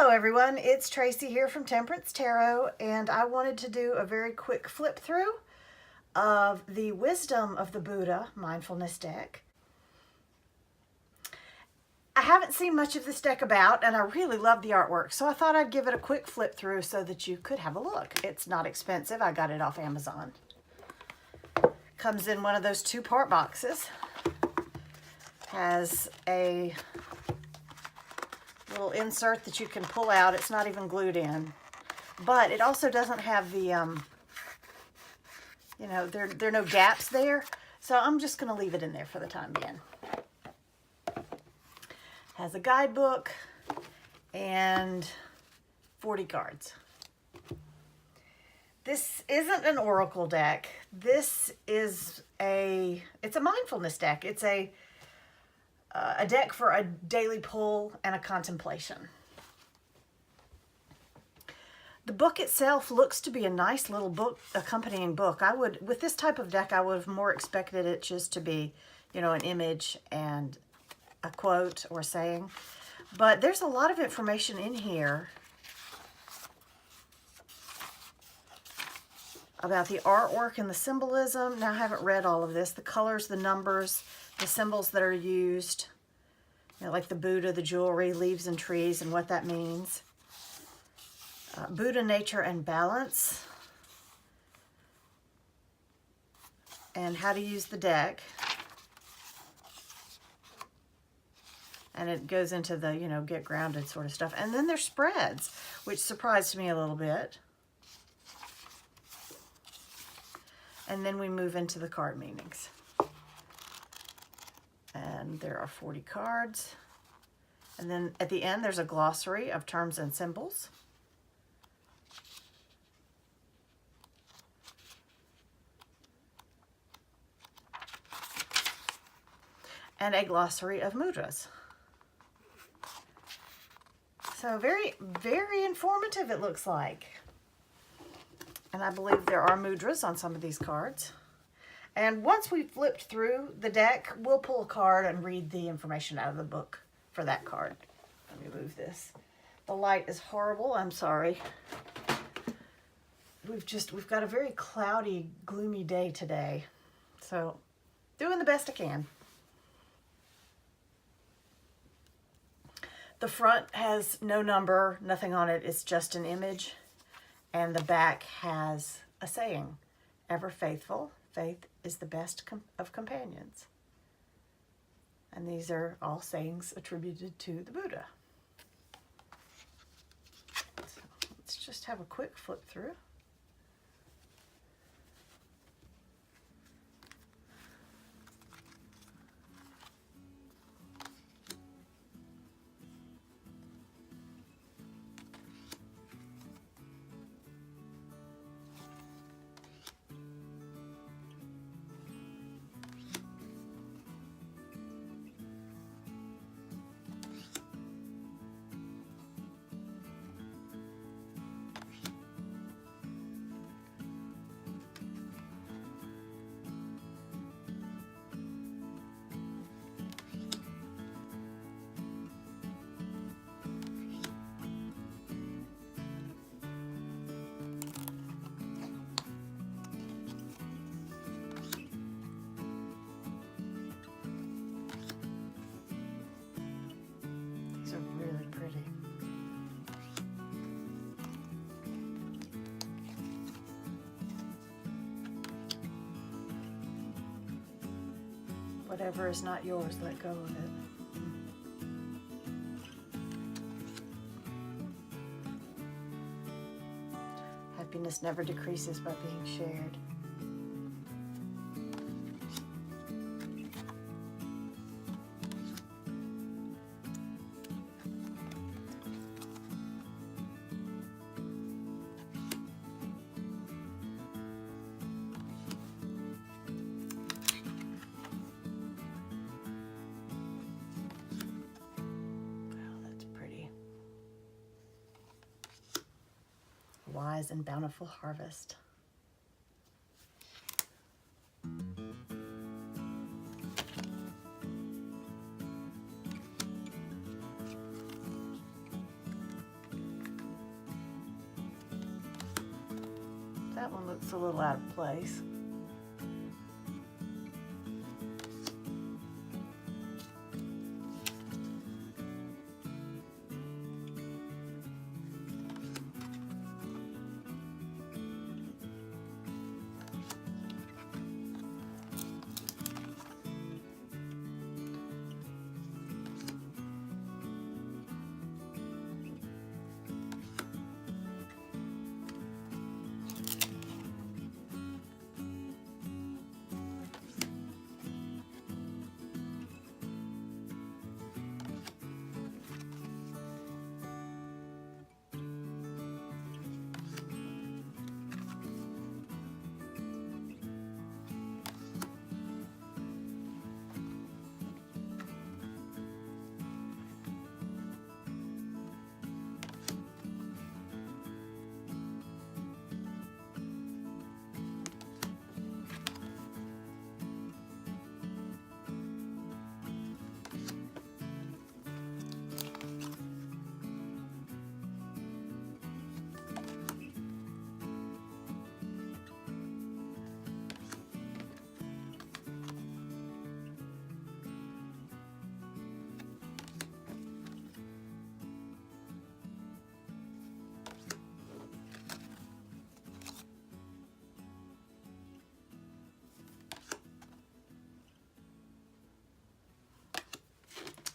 Hello everyone, it's Tracy here from Temperance Tarot, and I wanted to do a very quick flip through of the Wisdom of the Buddha Mindfulness deck. I haven't seen much of this deck about, and I really love the artwork, so I thought I'd give it a quick flip through so that you could have a look. It's not expensive. I got it off Amazon. Comes in one of those two-part boxes. Has a little insert that you can pull out. It's not even glued in, but it also doesn't have the there are no gaps there, so I'm just going to leave it in there for the time being. Has a guidebook and 40 cards. This isn't an oracle deck. This is it's a mindfulness deck. It's a deck for a daily pull and a contemplation. The book itself looks to be a nice little book, accompanying book. With this type of deck, I would have more expected it just to be, an image and a quote or saying. But there's a lot of information in here about the artwork and the symbolism. Now, I haven't read all of this. The colors, the numbers, the symbols that are used, like the Buddha, the jewelry, leaves and trees, and what that means. Buddha, nature, and balance, and how to use the deck. And it goes into the, get grounded sort of stuff. And then there's spreads, which surprised me a little bit. And then we move into the card meanings. And there are 40 cards. And then at the end, there's a glossary of terms and symbols. And a glossary of mudras. So very, very informative, it looks like. And I believe there are mudras on some of these cards. And once we've flipped through the deck, we'll pull a card and read the information out of the book for that card. Let me move this. The light is horrible. I'm sorry. We've got a very cloudy, gloomy day today. So, doing the best I can. The front has no number, nothing on it. It's just an image. And the back has a saying, ever faithful, faith is the best of companions. And these are all sayings attributed to the Buddha. So let's just have a quick flip through. Whatever is not yours, let go of it. Happiness never decreases by being shared. Wise and bountiful harvest. That one looks a little out of place.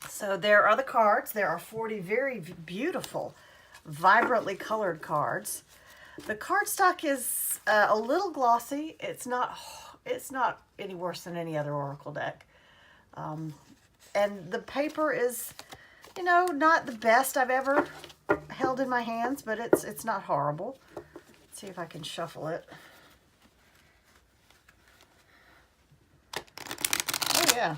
So there are the cards. There are 40 very beautiful, vibrantly colored cards. The cardstock is a little glossy. It's not any worse than any other Oracle deck. And the paper is, you know, not the best I've ever held in my hands, but it's not horrible. Let's see if I can shuffle it. Oh yeah.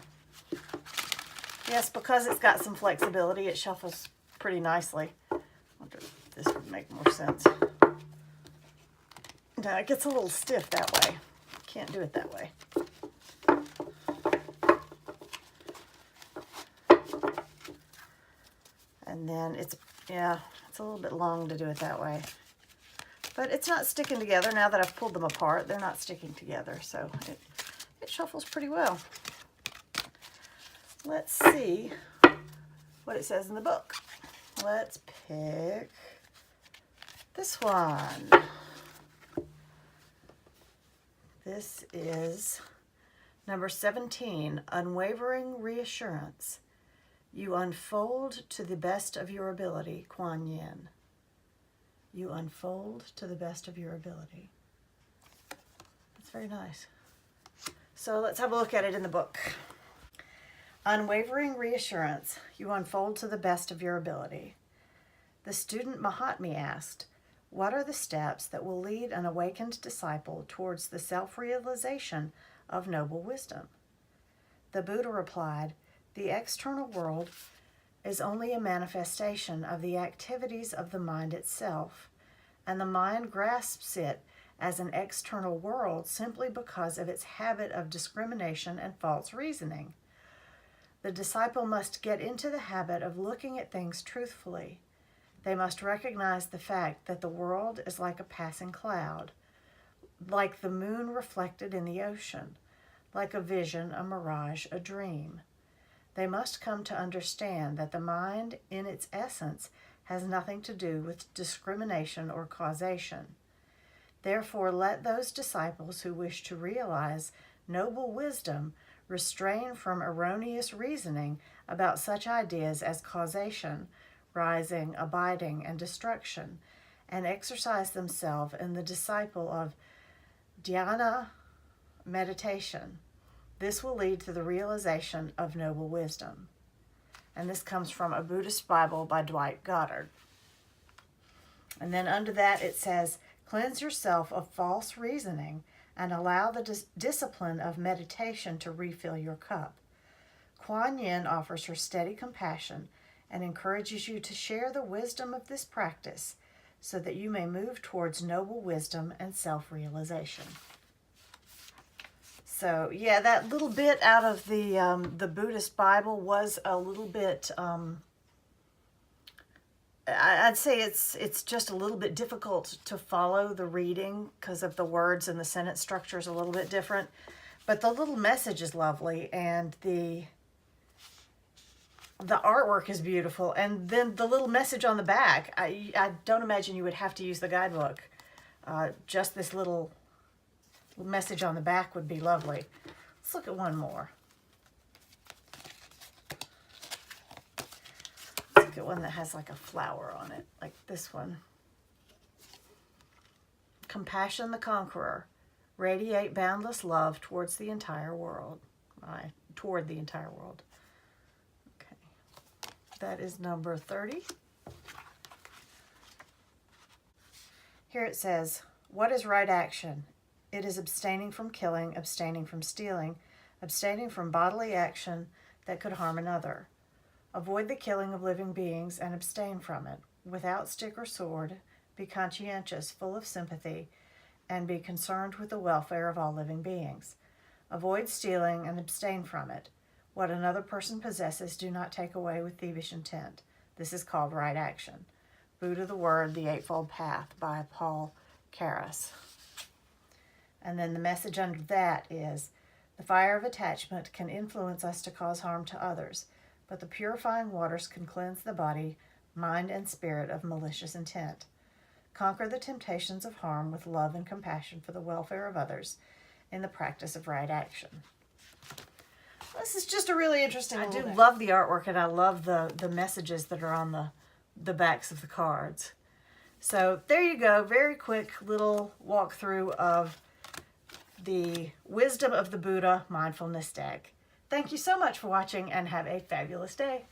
Yes, because it's got some flexibility, it shuffles pretty nicely. I wonder if this would make more sense. No, it gets a little stiff that way. Can't do it that way. And then it's a little bit long to do it that way. But it's not sticking together. Now that I've pulled them apart, they're not sticking together. So it shuffles pretty well. Let's see what it says in the book. Let's pick this one. This is number 17, Unwavering Reassurance. You unfold to the best of your ability, Kuan Yin. You unfold to the best of your ability. That's very nice. So let's have a look at it in the book. Unwavering Reassurance, you unfold to the best of your ability. The student Mahatma asked, what are the steps that will lead an awakened disciple towards the self-realization of noble wisdom? The Buddha replied, the external world is only a manifestation of the activities of the mind itself, and the mind grasps it as an external world simply because of its habit of discrimination and false reasoning. The disciple must get into the habit of looking at things truthfully. They must recognize the fact that the world is like a passing cloud, like the moon reflected in the ocean, like a vision, a mirage, a dream. They must come to understand that the mind, in its essence, has nothing to do with discrimination or causation. Therefore, let those disciples who wish to realize noble wisdom restrain from erroneous reasoning about such ideas as causation, rising, abiding, and destruction, and exercise themselves in the disciple of dhyana meditation. This will lead to the realization of noble wisdom. And this comes from A Buddhist Bible by Dwight Goddard. And then under that it says, cleanse yourself of false reasoning and allow the discipline of meditation to refill your cup. Kuan Yin offers her steady compassion and encourages you to share the wisdom of this practice so that you may move towards noble wisdom and self-realization. So, yeah, that little bit out of the Buddhist Bible was a little bit I'd say it's just a little bit difficult to follow the reading because of the words and the sentence structure is a little bit different. But the little message is lovely, and the artwork is beautiful. And then the little message on the back, I don't imagine you would have to use the guidebook. Just this little message on the back would be lovely. Let's look at one more. Let's look at one that has like a flower on it, like this one. Compassion the Conqueror. Radiate boundless love towards the entire world. Toward the entire world. Okay. That is number 30. Here it says, what is right action? It is abstaining from killing, abstaining from stealing, abstaining from bodily action that could harm another. Avoid the killing of living beings and abstain from it. Without stick or sword, be conscientious, full of sympathy, and be concerned with the welfare of all living beings. Avoid stealing and abstain from it. What another person possesses, do not take away with thievish intent. This is called right action. Buddha the Word, The Eightfold Path by Paul Karras. And then the message under that is, the fire of attachment can influence us to cause harm to others, but the purifying waters can cleanse the body, mind, and spirit of malicious intent. Conquer the temptations of harm with love and compassion for the welfare of others in the practice of right action. This is just a really interesting. I do love the artwork, and I love the messages that are on the backs of the cards. So there you go. Very quick little walkthrough of the Wisdom of the Buddha Mindfulness deck. Thank you so much for watching, and have a fabulous day.